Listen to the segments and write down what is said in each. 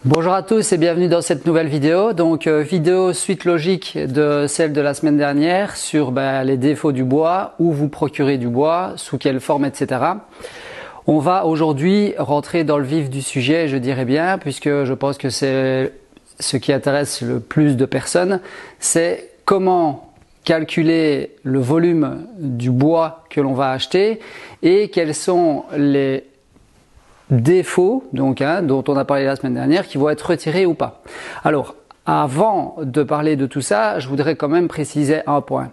Bonjour à tous et bienvenue dans cette nouvelle vidéo. Donc vidéo suite logique de celle de la semaine dernière sur les défauts du bois, où vous procurez du bois, sous quelle forme, etc. On va aujourd'hui rentrer dans le vif du sujet, je dirais bien, puisque je pense que c'est ce qui intéresse le plus de personnes, c'est comment calculer le volume du bois que l'on va acheter et quels sont les défauts dont on a parlé la semaine dernière qui vont être retirés ou pas. Alors avant de parler de tout ça, je voudrais quand même préciser un point.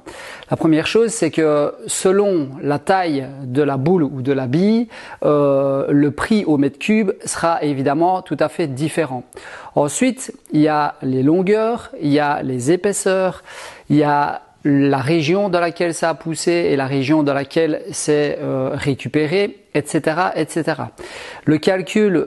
La première chose, c'est que selon la taille de la boule ou de la bille, le prix au mètre cube sera évidemment tout à fait différent. Ensuite, il y a les longueurs, il y a les épaisseurs, il y a la région dans laquelle ça a poussé et la région dans laquelle c'est récupéré, etc., etc. Le calcul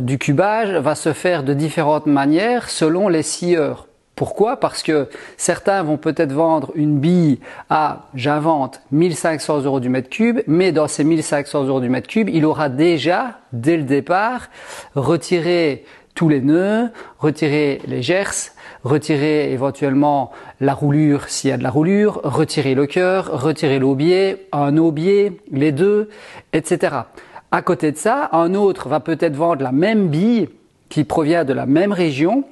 du cubage va se faire de différentes manières selon les scieurs. Pourquoi? Parce que certains vont peut-être vendre une bille à, j'invente, 1500 € du mètre cube, mais dans ces 1500 € du mètre cube, il aura déjà, dès le départ, retiré tous les nœuds, retirer les gerces, retirer éventuellement la roulure s'il y a de la roulure, retirer le cœur, retirer l'aubier, un aubier, les deux, etc. À côté de ça, un autre va peut-être vendre la même bille qui provient de la même région,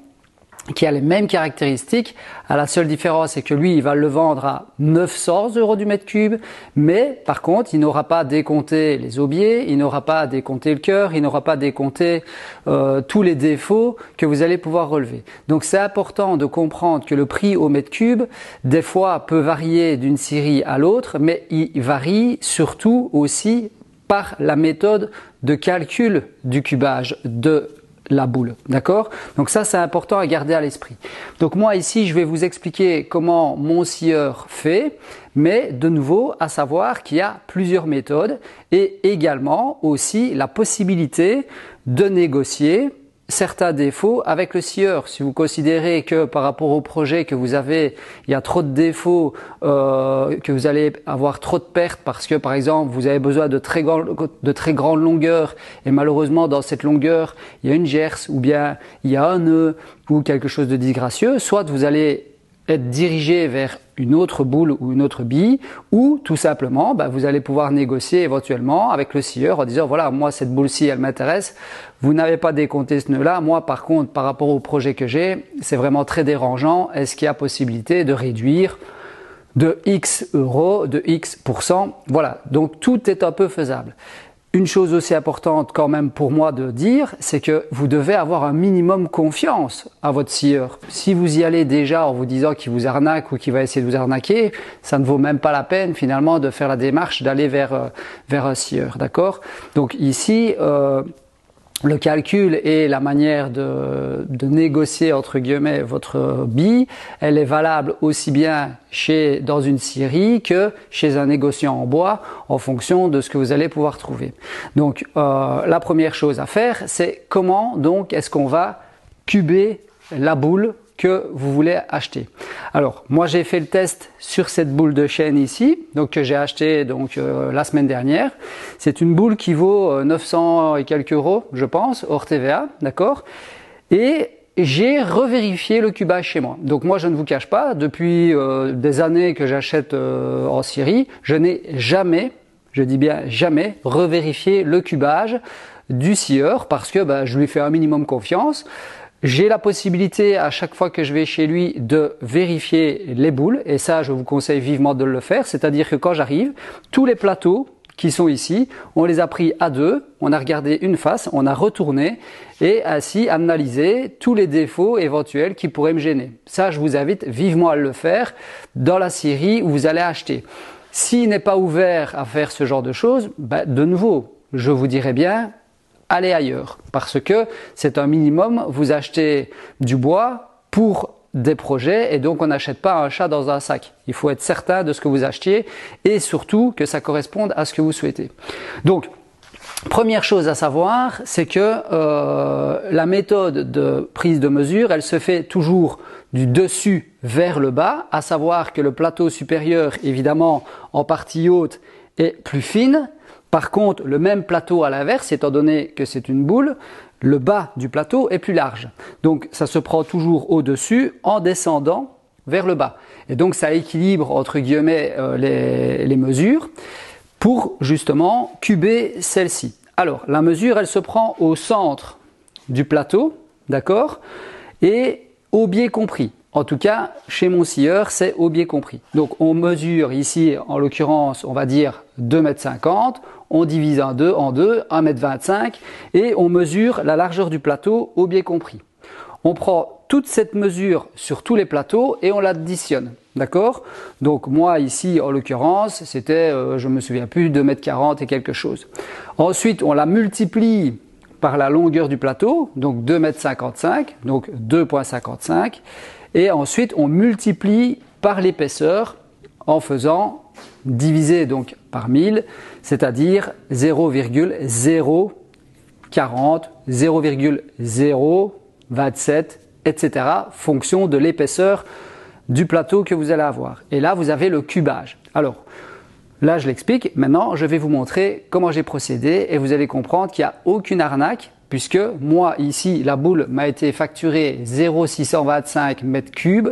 qui a les mêmes caractéristiques. La seule différence, c'est que lui, il va le vendre à 900 € du mètre cube, mais par contre, il n'aura pas décompté les aubiers, il n'aura pas décompté le cœur, il n'aura pas décompté tous les défauts que vous allez pouvoir relever. Donc, c'est important de comprendre que le prix au mètre cube, des fois, peut varier d'une scierie à l'autre, mais il varie surtout aussi par la méthode de calcul du cubage de la boule, d'accord? Donc ça, c'est important à garder à l'esprit. Donc moi ici, je vais vous expliquer comment mon scieur fait, mais de nouveau, à savoir qu'il y a plusieurs méthodes et également aussi la possibilité de négocier certains défauts avec le scieur. Si vous considérez que par rapport au projet que vous avez, il y a trop de défauts, que vous allez avoir trop de pertes parce que par exemple vous avez besoin de très grandes longueurs et malheureusement dans cette longueur il y a une gerce ou bien il y a un nœud ou quelque chose de disgracieux, soit vous allez être dirigé vers une autre boule ou une autre bille, ou tout simplement vous allez pouvoir négocier éventuellement avec le scieur en disant voilà, moi cette boule-ci elle m'intéresse, vous n'avez pas décompté ce nœud-là, moi par contre par rapport au projet que j'ai, c'est vraiment très dérangeant, est-ce qu'il y a possibilité de réduire de X euros, de X%, voilà, donc tout est un peu faisable. Une chose aussi importante quand même pour moi de dire, c'est que vous devez avoir un minimum confiance à votre scieur. Si vous y allez déjà en vous disant qu'il vous arnaque ou qu'il va essayer de vous arnaquer, ça ne vaut même pas la peine finalement de faire la démarche d'aller vers un scieur, d'accord? Donc ici, le calcul et la manière de négocier entre guillemets votre bille, elle est valable aussi bien dans une scierie que chez un négociant en bois en fonction de ce que vous allez pouvoir trouver. Donc la première chose à faire, c'est comment donc est-ce qu'on va cuber la boule que vous voulez acheter. Alors moi j'ai fait le test sur cette boule de chêne ici, donc que j'ai acheté la semaine dernière. C'est une boule qui vaut 900 et quelques euros, je pense, hors TVA, d'accord. Et j'ai revérifié le cubage chez moi. Donc moi je ne vous cache pas, depuis des années que j'achète en scierie, je n'ai jamais, je dis bien jamais, revérifié le cubage du scieur parce que je lui fais un minimum confiance. J'ai la possibilité à chaque fois que je vais chez lui de vérifier les boules et ça je vous conseille vivement de le faire, c'est-à-dire que quand j'arrive, tous les plateaux qui sont ici, on les a pris à deux, on a regardé une face, on a retourné et ainsi analysé tous les défauts éventuels qui pourraient me gêner. Ça je vous invite vivement à le faire dans la scierie où vous allez acheter. S'il n'est pas ouvert à faire ce genre de choses, de nouveau, je vous dirais bien, allez ailleurs parce que c'est un minimum, vous achetez du bois pour des projets et donc on n'achète pas un chat dans un sac. Il faut être certain de ce que vous achetiez et surtout que ça corresponde à ce que vous souhaitez. Donc première chose à savoir, c'est que la méthode de prise de mesure, elle se fait toujours du dessus vers le bas, à savoir que le plateau supérieur, évidemment en partie haute, est plus fine. Par contre, le même plateau à l'inverse, étant donné que c'est une boule, le bas du plateau est plus large. Donc ça se prend toujours au-dessus en descendant vers le bas. Et donc ça équilibre entre guillemets les mesures pour justement cuber celle-ci. Alors la mesure elle se prend au centre du plateau, d'accord, et au biais compris. En tout cas, chez mon scieur, c'est au biais compris. Donc on mesure ici, en l'occurrence, on va dire 2,50 m, on divise en deux, 1,25 m, et on mesure la largeur du plateau au biais compris. On prend toute cette mesure sur tous les plateaux et on l'additionne. D'accord? Donc moi ici, en l'occurrence, c'était, je me souviens plus, 2,40 m et quelque chose. Ensuite, on la multiplie par la longueur du plateau, donc 2,55 m, donc 2,55. Et ensuite, on multiplie par l'épaisseur en faisant diviser donc par 1000, c'est-à-dire 0,040, 0,027, etc. fonction de l'épaisseur du plateau que vous allez avoir. Et là, vous avez le cubage. Alors, là, je l'explique. Maintenant, je vais vous montrer comment j'ai procédé et vous allez comprendre qu'il n'y a aucune arnaque puisque moi, ici, la boule m'a été facturée 0,625 mètres cubes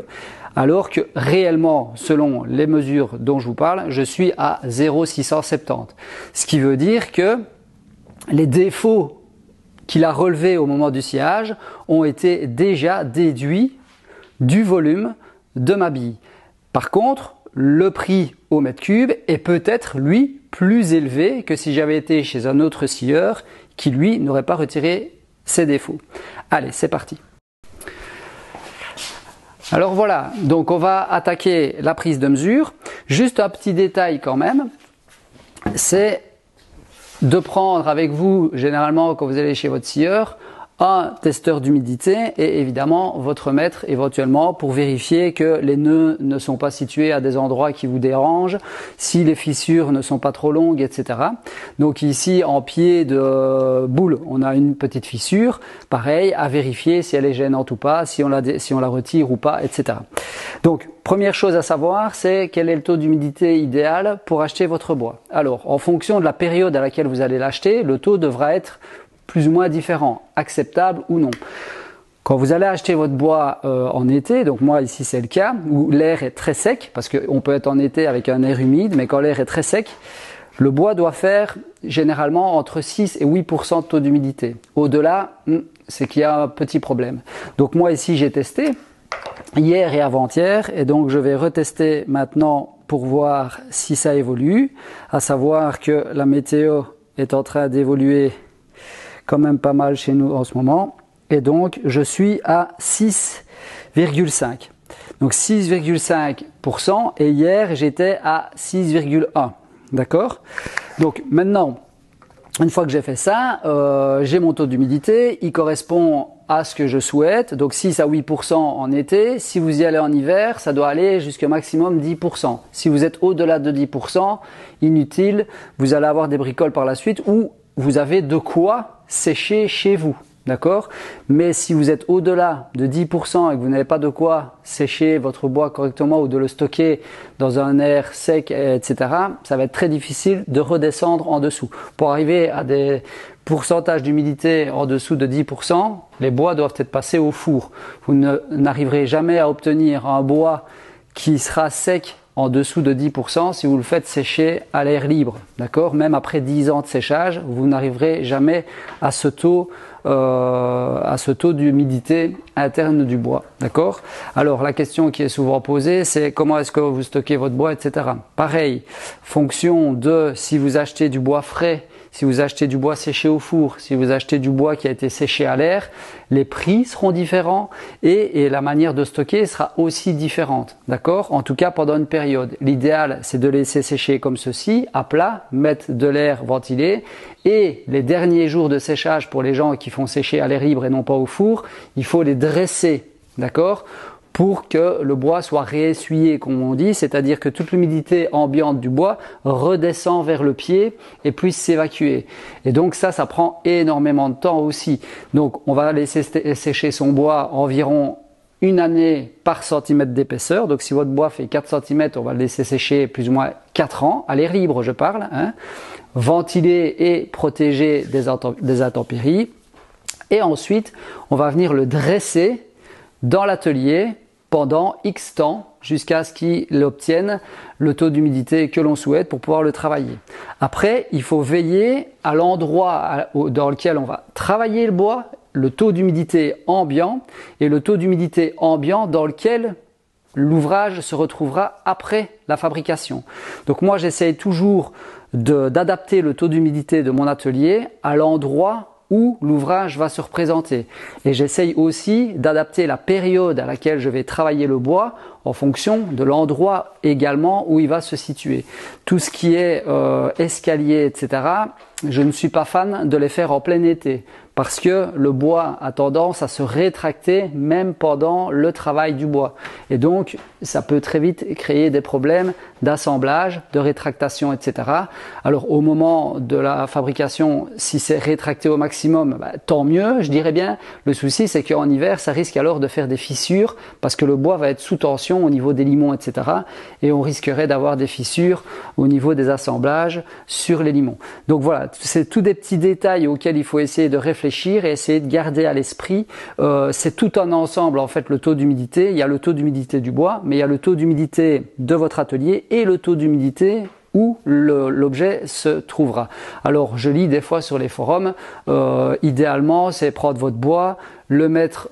alors que réellement, selon les mesures dont je vous parle, je suis à 0,670. Ce qui veut dire que les défauts qu'il a relevés au moment du sciage ont été déjà déduits du volume de ma bille. Par contre, le prix au mètre cube est peut-être, lui, plus élevé que si j'avais été chez un autre scieur qui, lui, n'aurait pas retiré ses défauts. Allez, c'est parti. Alors voilà, donc on va attaquer la prise de mesure. Juste un petit détail quand même, c'est de prendre avec vous, généralement quand vous allez chez votre scieur, un testeur d'humidité et évidemment votre mètre éventuellement pour vérifier que les nœuds ne sont pas situés à des endroits qui vous dérangent, si les fissures ne sont pas trop longues, etc. Donc ici en pied de boule, on a une petite fissure, pareil, à vérifier si elle est gênante ou pas, si on la retire ou pas, etc. Donc première chose à savoir, c'est quel est le taux d'humidité idéal pour acheter votre bois. Alors en fonction de la période à laquelle vous allez l'acheter, le taux devra être plus ou moins différent, acceptable ou non. Quand vous allez acheter votre bois en été, donc moi ici c'est le cas, où l'air est très sec, parce qu'on peut être en été avec un air humide, mais quand l'air est très sec, le bois doit faire généralement entre 6 et 8% de taux d'humidité. Au-delà, c'est qu'il y a un petit problème. Donc moi ici j'ai testé hier et avant-hier, et donc je vais retester maintenant pour voir si ça évolue, à savoir que la météo est en train d'évoluer quand même pas mal chez nous en ce moment, et donc je suis à 6,5. Donc 6,5% et hier j'étais à 6,1. D'accord? Donc maintenant, une fois que j'ai fait ça, j'ai mon taux d'humidité, il correspond à ce que je souhaite, donc 6 à 8% en été. Si vous y allez en hiver, ça doit aller jusqu'au maximum 10%. Si vous êtes au-delà de 10%, inutile, vous allez avoir des bricoles par la suite ou vous avez de quoi sécher chez vous, d'accord? Mais si vous êtes au-delà de 10% et que vous n'avez pas de quoi sécher votre bois correctement ou de le stocker dans un air sec, etc., ça va être très difficile de redescendre en dessous. Pour arriver à des pourcentages d'humidité en dessous de 10%, les bois doivent être passés au four. Vous n'arriverez jamais à obtenir un bois qui sera sec en dessous de 10% si vous le faites sécher à l'air libre, d'accord? Même après 10 ans de séchage, vous n'arriverez jamais à ce taux d'humidité interne du bois, d'accord? Alors la question qui est souvent posée, c'est comment est-ce que vous stockez votre bois, etc. Pareil, fonction de si vous achetez du bois frais, si vous achetez du bois séché au four, si vous achetez du bois qui a été séché à l'air, les prix seront différents et la manière de stocker sera aussi différente. D'accord? En tout cas pendant une période. L'idéal c'est de laisser sécher comme ceci, à plat, mettre de l'air ventilé et les derniers jours de séchage pour les gens qui font sécher à l'air libre et non pas au four, il faut les dresser. D'accord? Pour que le bois soit réessuyé, comme on dit, c'est-à-dire que toute l'humidité ambiante du bois redescend vers le pied et puisse s'évacuer. Et donc ça prend énormément de temps aussi. Donc on va laisser sécher son bois environ une année par centimètre d'épaisseur. Donc si votre bois fait 4 cm, on va le laisser sécher plus ou moins 4 ans, à l'air libre je parle, hein. Ventiler et protéger des intempéries. Et ensuite, on va venir le dresser dans l'atelier pendant X temps jusqu'à ce qu'il obtienne le taux d'humidité que l'on souhaite pour pouvoir le travailler. Après, il faut veiller à l'endroit dans lequel on va travailler le bois, le taux d'humidité ambiant et le taux d'humidité ambiant dans lequel l'ouvrage se retrouvera après la fabrication. Donc moi, j'essaye toujours d'adapter le taux d'humidité de mon atelier à l'endroit où l'ouvrage va se représenter. Et j'essaye aussi d'adapter la période à laquelle je vais travailler le bois en fonction de l'endroit également où il va se situer. Tout ce qui est escalier, etc., je ne suis pas fan de les faire en plein été parce que le bois a tendance à se rétracter même pendant le travail du bois. Et donc, ça peut très vite créer des problèmes d'assemblage, de rétractation, etc. Alors, au moment de la fabrication, si c'est rétracté au maximum, tant mieux, je dirais bien. Le souci, c'est qu'en hiver, ça risque alors de faire des fissures parce que le bois va être sous tension au niveau des limons, etc. Et on risquerait d'avoir des fissures au niveau des assemblages sur les limons. Donc voilà, c'est tous des petits détails auxquels il faut essayer de réfléchir et essayer de garder à l'esprit. C'est tout un ensemble en fait le taux d'humidité. Il y a le taux d'humidité du bois, mais il y a le taux d'humidité de votre atelier et le taux d'humidité où l'objet se trouvera. Alors je lis des fois sur les forums, idéalement c'est prendre votre bois, le mettre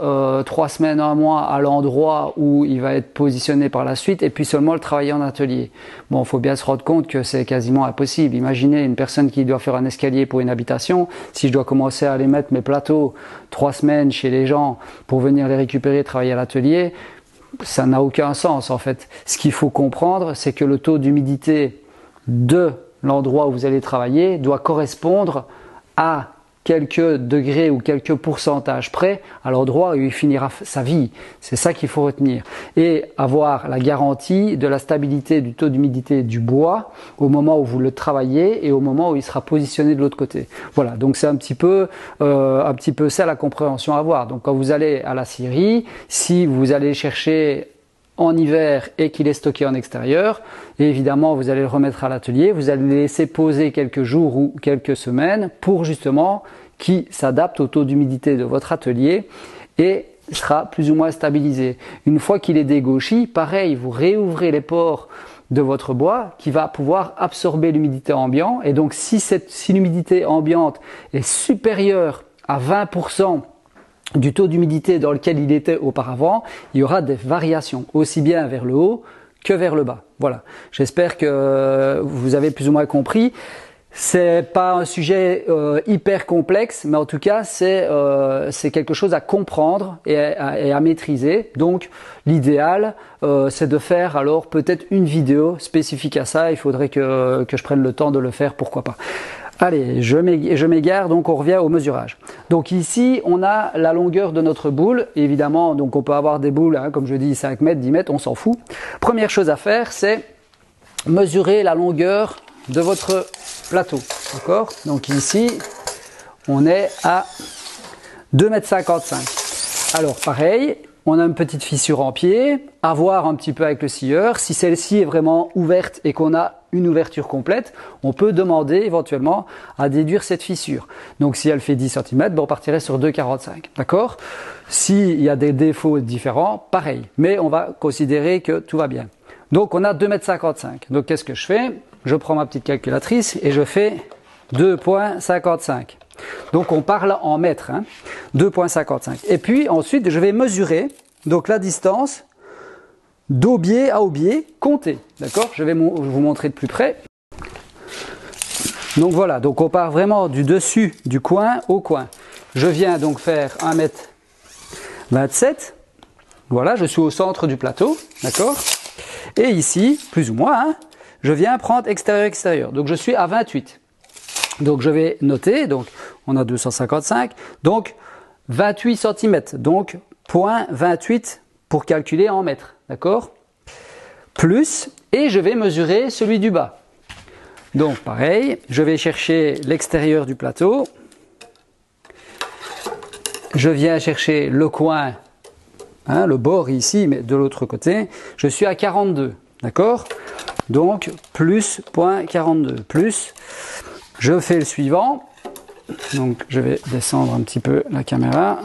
3 semaines, 1 mois à l'endroit où il va être positionné par la suite et puis seulement le travailler en atelier. Bon, il faut bien se rendre compte que c'est quasiment impossible. Imaginez une personne qui doit faire un escalier pour une habitation, si je dois commencer à aller mettre mes plateaux 3 semaines chez les gens pour venir les récupérer et travailler à l'atelier, ça n'a aucun sens en fait. Ce qu'il faut comprendre, c'est que le taux d'humidité de l'endroit où vous allez travailler doit correspondre à quelques degrés ou quelques pourcentages près à l'endroit où il finira sa vie. C'est ça qu'il faut retenir. Et avoir la garantie de la stabilité du taux d'humidité du bois au moment où vous le travaillez et au moment où il sera positionné de l'autre côté. Voilà, donc c'est un petit peu ça la compréhension à avoir. Donc quand vous allez à la scierie, si vous allez chercher en hiver et qu'il est stocké en extérieur, et évidemment vous allez le remettre à l'atelier, vous allez le laisser poser quelques jours ou quelques semaines pour justement qu'il s'adapte au taux d'humidité de votre atelier et sera plus ou moins stabilisé. Une fois qu'il est dégauchi, pareil, vous réouvrez les pores de votre bois qui va pouvoir absorber l'humidité ambiante, et donc si l'humidité ambiante est supérieure à 20% du taux d'humidité dans lequel il était auparavant, il y aura des variations, aussi bien vers le haut que vers le bas. Voilà. J'espère que vous avez plus ou moins compris. C'est pas un sujet hyper complexe, mais en tout cas, c'est quelque chose à comprendre et à maîtriser. Donc, l'idéal, c'est de faire alors peut-être une vidéo spécifique à ça. Il faudrait que je prenne le temps de le faire, pourquoi pas. Allez, je m'égare, donc on revient au mesurage. Donc ici, on a la longueur de notre boule. Évidemment, donc on peut avoir des boules, comme je dis, 5 mètres, 10 mètres, on s'en fout. Première chose à faire, c'est mesurer la longueur de votre plateau. D'accord? Donc ici, on est à 2,55 m. Alors pareil, on a une petite fissure en pied, à voir un petit peu avec le scieur. Si celle-ci est vraiment ouverte et qu'on a une ouverture complète, on peut demander éventuellement à déduire cette fissure. Donc si elle fait 10 cm, on partirait sur 2,45 m. D'accord? S'il y a des défauts différents, pareil. Mais on va considérer que tout va bien. Donc on a 2,55 m. Donc qu'est-ce que je fais? Je prends ma petite calculatrice et je fais 2,55. Donc on parle en mètres, 2,55. Et puis ensuite je vais mesurer donc la distance d'aubier à aubier compté. D'accord? Je vais vous montrer de plus près. Donc voilà, donc on part vraiment du dessus du coin au coin. Je viens donc faire 1,27 m. Voilà, je suis au centre du plateau, d'accord? Et ici, plus ou moins, je viens prendre extérieur-extérieur. Donc je suis à 28. Donc je vais noter, donc on a 255, donc 28 cm, donc 0,28 pour calculer en mètres, d'accord? Plus, et je vais mesurer celui du bas. Donc pareil, je vais chercher l'extérieur du plateau, je viens chercher le coin, le bord ici, mais de l'autre côté, je suis à 42, d'accord? Donc plus 0,42, plus, je fais le suivant, Donc je vais descendre un petit peu la caméra.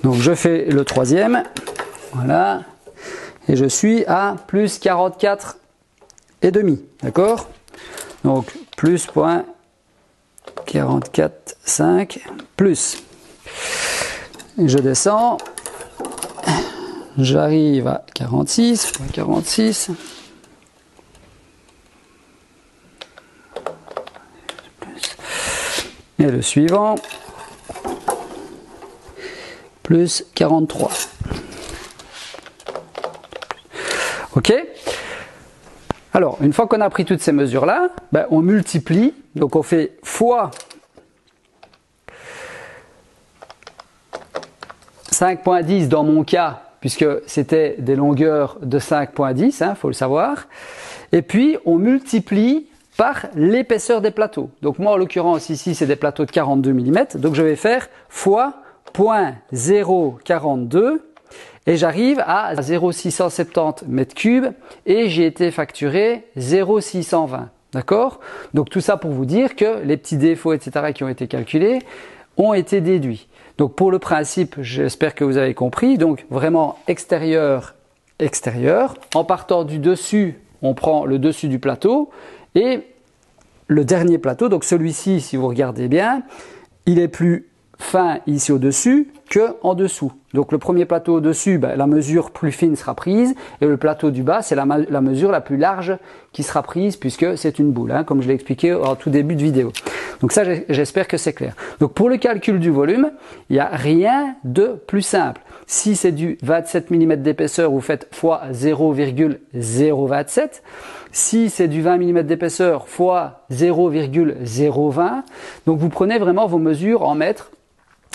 Donc je fais le troisième, voilà, et je suis à plus 44 et demi, d'accord? Donc plus point 44,5 plus. Et je descends, j'arrive à 46, 46. Et le suivant, plus 43. Ok? Alors, une fois qu'on a pris toutes ces mesures-là, ben, on multiplie, donc on fait fois 5,10 dans mon cas, puisque c'était des longueurs de 5,10, hein, faut le savoir. Et puis, on multiplie par l'épaisseur des plateaux. Donc moi, en l'occurrence, ici, c'est des plateaux de 42 mm. Donc je vais faire fois 0,042 et j'arrive à 0,670 m3 et j'ai été facturé 0,620. D'accord? Donc tout ça pour vous dire que les petits défauts, etc. qui ont été calculés ont été déduits. Donc pour le principe, j'espère que vous avez compris. Donc vraiment extérieur, extérieur. En partant du dessus, on prend le dessus du plateau. Et le dernier plateau, donc celui-ci, si vous regardez bien, il est plus fin ici au-dessus que en dessous. Donc le premier plateau au-dessus, ben, la mesure plus fine sera prise, et le plateau du bas, c'est la mesure la plus large qui sera prise, puisque c'est une boule, hein, comme je l'ai expliqué en tout début de vidéo. Donc ça, j'espère que c'est clair. Donc pour le calcul du volume, il n'y a rien de plus simple. Si c'est du 27 mm d'épaisseur, vous faites fois 0,027. Si c'est du 20 mm d'épaisseur, fois 0,020. Donc vous prenez vraiment vos mesures en mètres.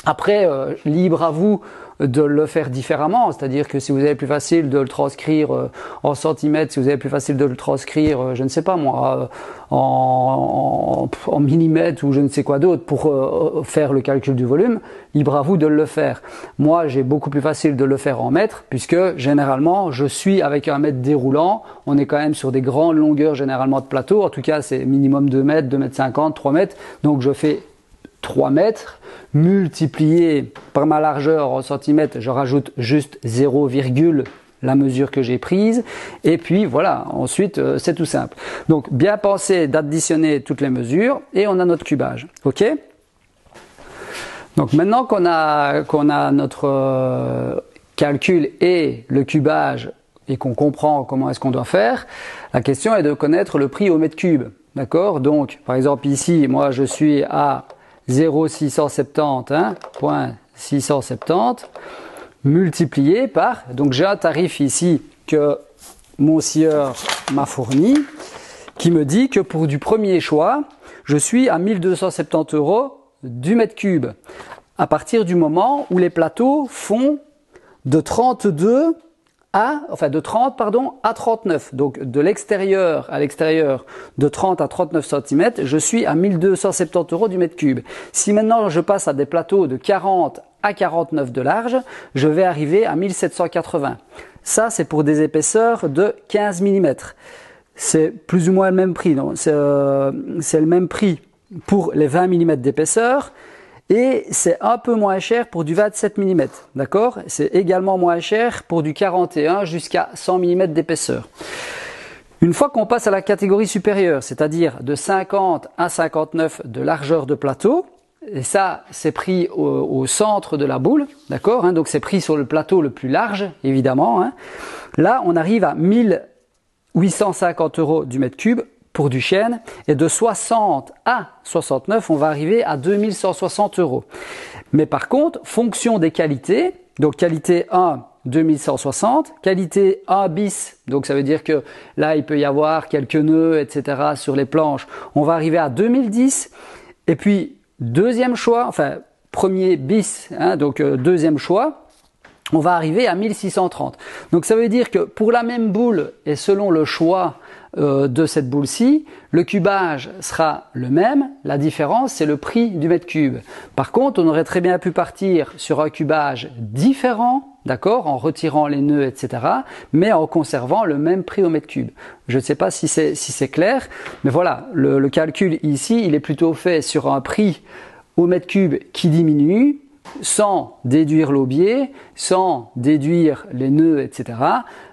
Après, libre à vous de le faire différemment, c'est-à-dire que si vous avez plus facile de le transcrire en centimètres, si vous avez plus facile de le transcrire, je ne sais pas moi, en millimètres ou je ne sais quoi d'autre pour faire le calcul du volume, libre à vous de le faire. Moi, j'ai beaucoup plus facile de le faire en mètres, puisque généralement, je suis avec un mètre déroulant, on est quand même sur des grandes longueurs généralement de plateau, en tout cas c'est minimum 2 mètres, 2 mètres 50, 3 mètres, donc je fais 3 mètres, multiplié par ma largeur en centimètres, je rajoute juste 0, la mesure que j'ai prise, et puis voilà, ensuite c'est tout simple. Donc bien penser d'additionner toutes les mesures, et on a notre cubage, ok? Donc maintenant qu'on a notre calcul et le cubage, et qu'on comprend comment est-ce qu'on doit faire, la question est de connaître le prix au mètre cube, d'accord? Donc par exemple ici, moi je suis à 0,670, hein, 0,670 multiplié par, donc j'ai un tarif ici que mon scieur m'a fourni, qui me dit que pour du premier choix, je suis à 1270 € du mètre cube, à partir du moment où les plateaux font de 30 à 39. Donc de l'extérieur à l'extérieur, de 30 à 39 cm, je suis à 1270 € du mètre cube. Si maintenant je passe à des plateaux de 40 à 49 de large, je vais arriver à 1780. Ça, c'est pour des épaisseurs de 15 mm. C'est plus ou moins le même prix. C'est le même prix pour les 20 mm d'épaisseur. Et c'est un peu moins cher pour du 27 mm, d'accord? C'est également moins cher pour du 41 jusqu'à 100 mm d'épaisseur. Une fois qu'on passe à la catégorie supérieure, c'est-à-dire de 50 à 59 de largeur de plateau, et ça c'est pris au centre de la boule, d'accord, hein, donc c'est pris sur le plateau le plus large, évidemment, hein. Là on arrive à 1850 € du mètre cube pour du chêne, et de 60 à 69, on va arriver à 2160 €. Mais par contre, fonction des qualités, donc qualité 1, 2160, qualité 1 bis, donc ça veut dire que là, il peut y avoir quelques nœuds, etc. sur les planches, on va arriver à 2010, et puis deuxième choix, enfin premier bis, hein, donc deuxième choix, on va arriver à 1630. Donc ça veut dire que pour la même boule, et selon le choix de cette boule-ci, le cubage sera le même, la différence c'est le prix du mètre cube. Par contre, on aurait très bien pu partir sur un cubage différent, d'accord, en retirant les nœuds, etc., mais en conservant le même prix au mètre cube. Je ne sais pas si c'est clair, mais voilà, le calcul ici, il est plutôt fait sur un prix au mètre cube qui diminue, sans déduire l'aubier, sans déduire les nœuds, etc.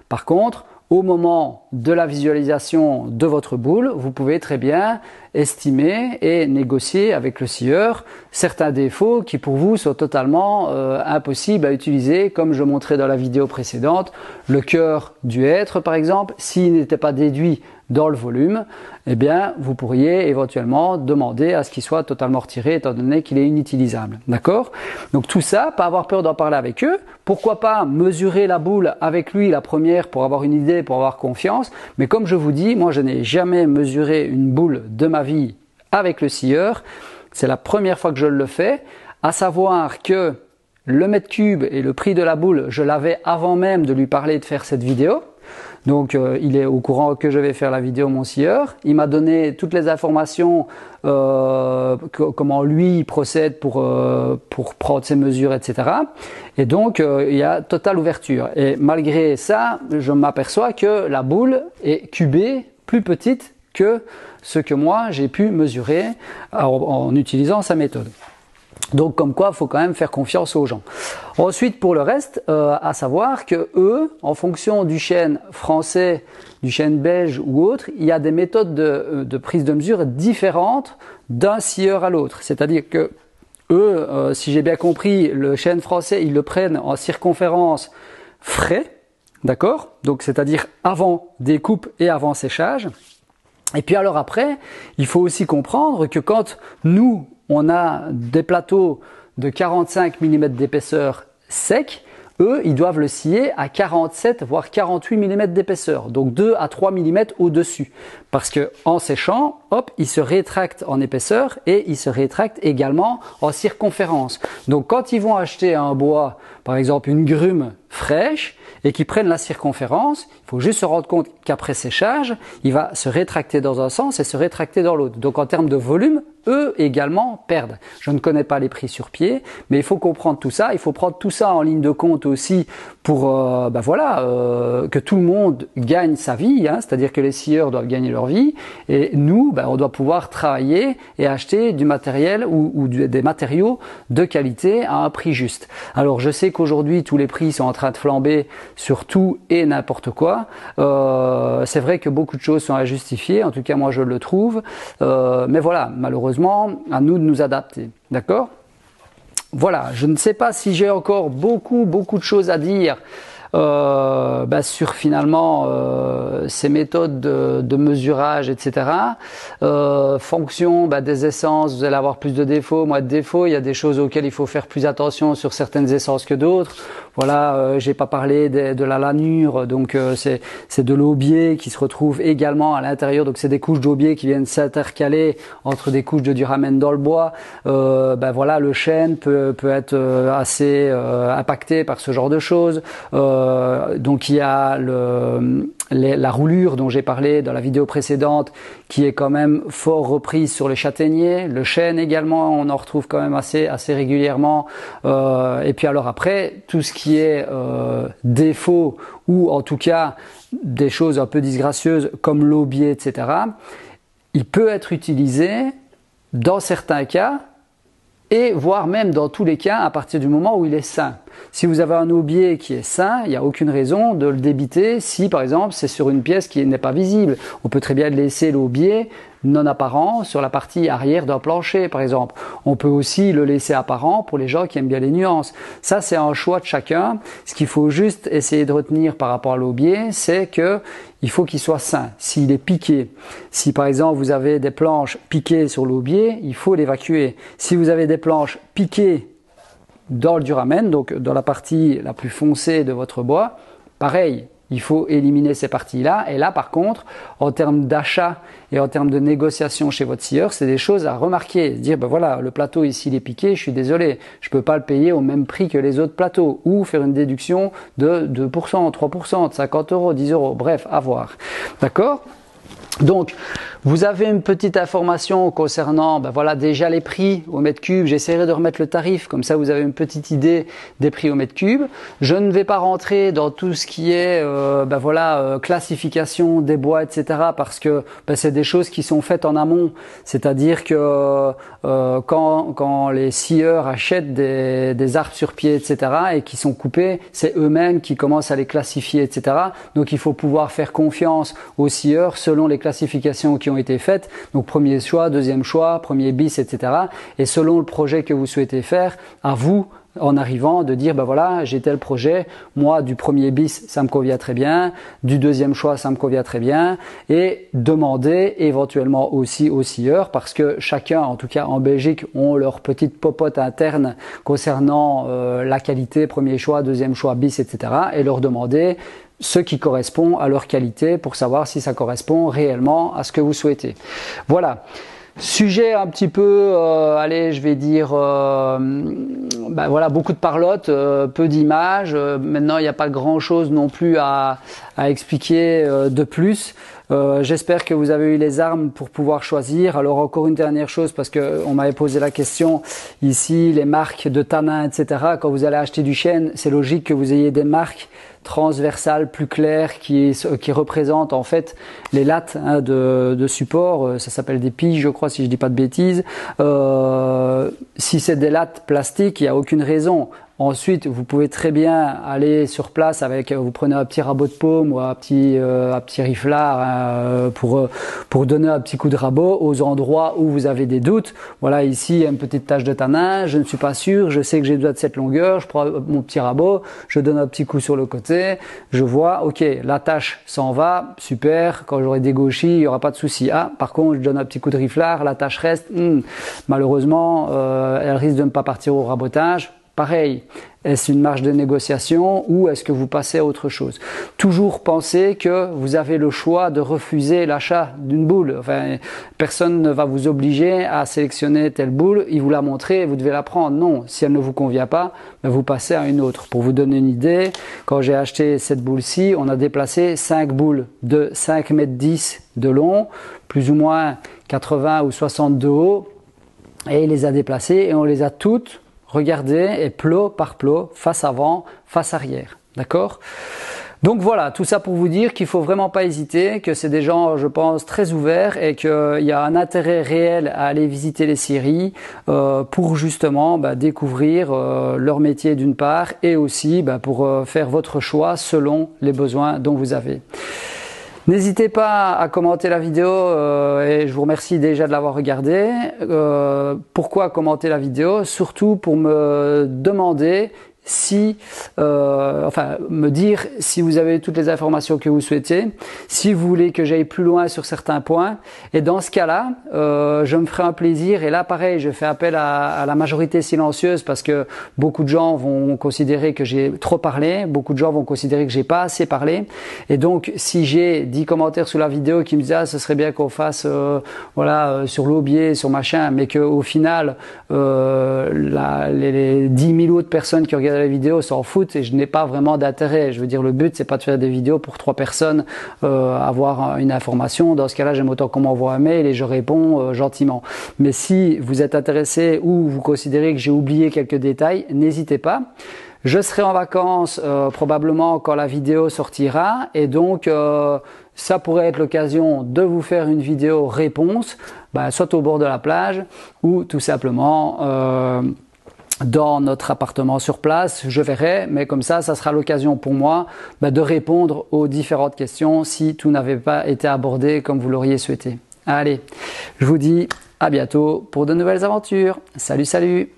Par contre, au moment de la visualisation de votre boule, vous pouvez très bien estimer et négocier avec le scieur certains défauts qui pour vous sont totalement impossibles à utiliser, comme je montrais dans la vidéo précédente, le cœur du hêtre par exemple, s'il n'était pas déduit dans le volume, eh bien vous pourriez éventuellement demander à ce qu'il soit totalement retiré étant donné qu'il est inutilisable. D'accord? Donc tout ça, pas avoir peur d'en parler avec eux. Pourquoi pas mesurer la boule avec lui la première pour avoir une idée, pour avoir confiance. Mais comme je vous dis, moi je n'ai jamais mesuré une boule de ma vie avec le scieur. C'est la première fois que je le fais. À savoir que le mètre cube et le prix de la boule, je l'avais avant même de lui parler de faire cette vidéo. Donc il est au courant que je vais faire la vidéo mon scieur. Il m'a donné toutes les informations, comment lui procède pour prendre ses mesures, etc. Et donc il y a totale ouverture. Et malgré ça, je m'aperçois que la boule est cubée, plus petite que ce que moi j'ai pu mesurer en utilisant sa méthode. Donc comme quoi, il faut quand même faire confiance aux gens. Ensuite, pour le reste, à savoir que eux, en fonction du chêne français, du chêne belge ou autre, il y a des méthodes de prise de mesure différentes d'un scieur à l'autre. C'est-à-dire que eux, si j'ai bien compris, le chêne français, ils le prennent en circonférence frais, d'accord? Donc c'est-à-dire avant découpe et avant séchage. Et puis alors après, il faut aussi comprendre que quand nous, on a des plateaux de 45 mm d'épaisseur sec, eux, ils doivent le scier à 47 voire 48 mm d'épaisseur, donc 2 à 3 mm au-dessus. Parce que en séchant, hop, il se rétracte en épaisseur et il se rétracte également en circonférence. Donc quand ils vont acheter un bois, par exemple une grume fraîche, et qu'ils prennent la circonférence, il faut juste se rendre compte qu'après séchage, il va se rétracter dans un sens et se rétracter dans l'autre. Donc en termes de volume, eux également perdent. Je ne connais pas les prix sur pied, mais il faut comprendre tout ça. Il faut prendre tout ça en ligne de compte aussi pour que tout le monde gagne sa vie, hein, c'est-à-dire que les scieurs doivent gagner leur vie et nous, on doit pouvoir travailler et acheter du matériel ou des matériaux de qualité à un prix juste. Alors je sais qu'aujourd'hui tous les prix sont en train de flamber sur tout et n'importe quoi. C'est vrai que beaucoup de choses sont à justifier, en tout cas moi je le trouve, mais voilà, malheureusement à nous de nous adapter, d'accord? Voilà, je ne sais pas si j'ai encore beaucoup de choses à dire sur finalement ces méthodes de mesurage, etc. Fonction des essences, vous allez avoir plus de défauts, moins de défauts. Il y a des choses auxquelles il faut faire plus attention sur certaines essences que d'autres. Voilà, j'ai pas parlé de la lanure, donc c'est de l'aubier qui se retrouve également à l'intérieur. Donc c'est des couches d'aubier qui viennent s'intercaler entre des couches de duramen dans le bois. Voilà, le chêne peut être assez impacté par ce genre de choses. Donc il y a la roulure dont j'ai parlé dans la vidéo précédente qui est quand même fort reprise sur les châtaigniers, le chêne également, on en retrouve quand même assez régulièrement. Et puis alors après, tout ce qui est défaut ou en tout cas des choses un peu disgracieuses comme l'aubier, etc., il peut être utilisé dans certains cas et voire même dans tous les cas à partir du moment où il est sain. Si vous avez un aubier qui est sain, il n'y a aucune raison de le débiter si par exemple c'est sur une pièce qui n'est pas visible. On peut très bien laisser l'aubier non apparent sur la partie arrière d'un plancher par exemple. On peut aussi le laisser apparent pour les gens qui aiment bien les nuances. Ça c'est un choix de chacun. Ce qu'il faut juste essayer de retenir par rapport à l'aubier, c'est que il faut qu'il soit sain. S'il est piqué, si par exemple vous avez des planches piquées sur l'aubier, il faut l'évacuer. Si vous avez des planches piquées dans le duramen, donc dans la partie la plus foncée de votre bois, pareil, il faut éliminer ces parties-là. Et là, par contre, en termes d'achat et en termes de négociation chez votre scieur, c'est des choses à remarquer. Dire, voilà, le plateau ici, il est piqué, je suis désolé, je peux pas le payer au même prix que les autres plateaux. Ou faire une déduction de 2%, 3%, de 50 euros, 10 euros, bref, à voir. D'accord ? Donc, vous avez une petite information concernant voilà, déjà les prix au mètre cube. J'essaierai de remettre le tarif, comme ça vous avez une petite idée des prix au mètre cube. Je ne vais pas rentrer dans tout ce qui est voilà, classification des bois, etc. parce que c'est des choses qui sont faites en amont. C'est-à-dire que quand les scieurs achètent des arbres sur pied, etc. et qui sont coupés, c'est eux-mêmes qui commencent à les classifier, etc. Donc il faut pouvoir faire confiance aux scieurs selon les classifications qui ont été faites, donc premier choix, deuxième choix, premier bis, etc. Et selon le projet que vous souhaitez faire, à vous, en arrivant, de dire, voilà, j'ai tel projet, moi, du premier bis, ça me convient très bien, du deuxième choix, ça me convient très bien, et demander éventuellement aussi aux scieurs, parce que chacun, en tout cas en Belgique, ont leur petite popote interne concernant la qualité, premier choix, deuxième choix, bis, etc. et leur demander ce qui correspond à leur qualité pour savoir si ça correspond réellement à ce que vous souhaitez. Voilà. Sujet un petit peu, allez, je vais dire, voilà, beaucoup de parlotte, peu d'images. Maintenant, il n'y a pas grand-chose non plus à expliquer de plus. J'espère que vous avez eu les armes pour pouvoir choisir. Alors encore une dernière chose, parce que on m'avait posé la question ici, les marques de tanin, etc. Quand vous allez acheter du chêne, c'est logique que vous ayez des marques transversales plus claires qui représentent en fait les lattes de support. Ça s'appelle des piges, je crois, si je dis pas de bêtises. Si c'est des lattes plastiques, il n'y a aucune raison. Ensuite, vous pouvez très bien aller sur place avec, vous prenez un petit rabot de paume ou un petit riflard pour donner un petit coup de rabot aux endroits où vous avez des doutes. Voilà, ici il y a une petite tache de tanin, je ne suis pas sûr, je sais que j'ai besoin de cette longueur, je prends mon petit rabot, je donne un petit coup sur le côté, je vois, ok, la tache s'en va, super, quand j'aurai des gauchis, il n'y aura pas de souci. Ah, par contre, je donne un petit coup de riflard, la tache reste, malheureusement, elle risque de ne pas partir au rabotage. Pareil, est-ce une marge de négociation ou est-ce que vous passez à autre chose? Toujours pensez que vous avez le choix de refuser l'achat d'une boule. Enfin, personne ne va vous obliger à sélectionner telle boule, il vous l'a montré et vous devez la prendre. Non, si elle ne vous convient pas, vous passez à une autre. Pour vous donner une idée, quand j'ai acheté cette boule-ci, on a déplacé 5 boules de 5,10 m de long, plus ou moins 80 ou 60 de haut, et il les a déplacées et on les a toutes regardez, et plot par plot, face avant, face arrière. D'accord? Donc voilà, tout ça pour vous dire qu'il faut vraiment pas hésiter, que c'est des gens, je pense, très ouverts et qu'il y a un intérêt réel à aller visiter les scieries pour justement découvrir leur métier d'une part et aussi pour faire votre choix selon les besoins dont vous avez. N'hésitez pas à commenter la vidéo et je vous remercie déjà de l'avoir regardé. Pourquoi commenter la vidéo? Surtout pour me demander me dire si vous avez toutes les informations que vous souhaitez, si vous voulez que j'aille plus loin sur certains points. Et dans ce cas-là, je me ferai un plaisir. Et là, pareil, je fais appel à la majorité silencieuse parce que beaucoup de gens vont considérer que j'ai trop parlé, beaucoup de gens vont considérer que j'ai pas assez parlé. Et donc, si j'ai 10 commentaires sous la vidéo qui me disent ce serait bien qu'on fasse sur l'aubier, sur machin, mais que au final les 10 000 autres personnes qui regardent la vidéo s'en foutent et je n'ai pas vraiment d'intérêt. Je veux dire, le but c'est pas de faire des vidéos pour 3 personnes avoir une information. Dans ce cas-là, j'aime autant qu'on m'envoie un mail et je réponds gentiment. Mais si vous êtes intéressé ou vous considérez que j'ai oublié quelques détails, n'hésitez pas. Je serai en vacances probablement quand la vidéo sortira et donc ça pourrait être l'occasion de vous faire une vidéo réponse, soit au bord de la plage ou tout simplement dans notre appartement sur place, je verrai, mais comme ça sera l'occasion pour moi de répondre aux différentes questions si tout n'avait pas été abordé comme vous l'auriez souhaité. Allez, je vous dis à bientôt pour de nouvelles aventures. Salut, salut!